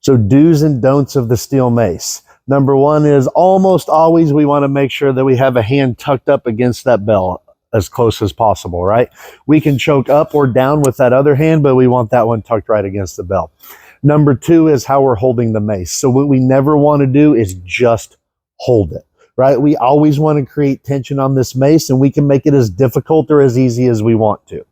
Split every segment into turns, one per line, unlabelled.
So do's and don'ts of the steel mace. Number one is almost always we want to make sure that we have a hand tucked up against that bell as close as possible, right? We can choke up or down with that other hand, but we want that one tucked right against the bell. Number two is how we're holding the mace. So what we never want to do is just hold it, right? We always want to create tension on this mace, and we can make it as difficult or as easy as we want to.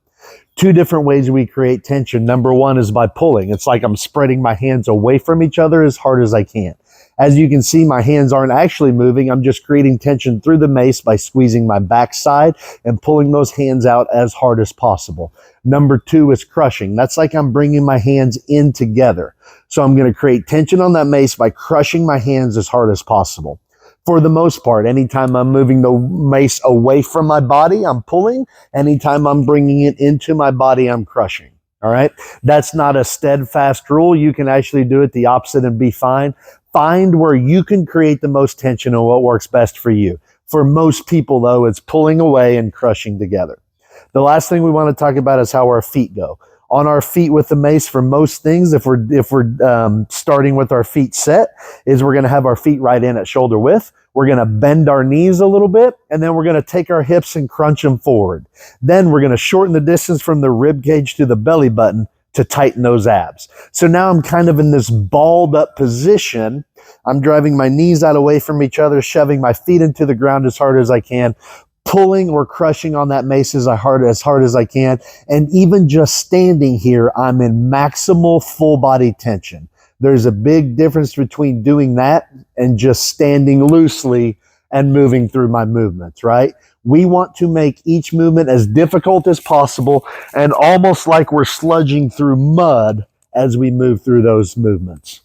Two different ways we create tension. Number one is by pulling. It's like I'm spreading my hands away from each other as hard as I can. As you can see, my hands aren't actually moving. I'm just creating tension through the mace by squeezing my backside and pulling those hands out as hard as possible. Number two is crushing. That's like I'm bringing my hands in together. So I'm going to create tension on that mace by crushing my hands as hard as possible. For the most part, anytime I'm moving the mace away from my body, I'm pulling. Anytime I'm bringing it into my body, I'm crushing. All right. That's not a steadfast rule. You can actually do it the opposite and be fine. Find where you can create the most tension and what works best for you. For most people, though, it's pulling away and crushing together. The last thing we want to talk about is how our feet go. On our feet with the mace, for most things, if we're starting with our feet set, is we're going to have our feet right in at shoulder width. We're going to bend our knees a little bit, and then we're going to take our hips and crunch them forward. Then we're going to shorten the distance from the rib cage to the belly button to tighten those abs. So now I'm kind of in this balled up position. I'm driving my knees out away from each other, shoving my feet into the ground as hard as I can, pulling or crushing on that mace as hard as I can. And even just standing here, I'm in maximal full body tension. There's a big difference between doing that and just standing loosely and moving through my movements, right? We want to make each movement as difficult as possible and almost like we're sludging through mud as we move through those movements.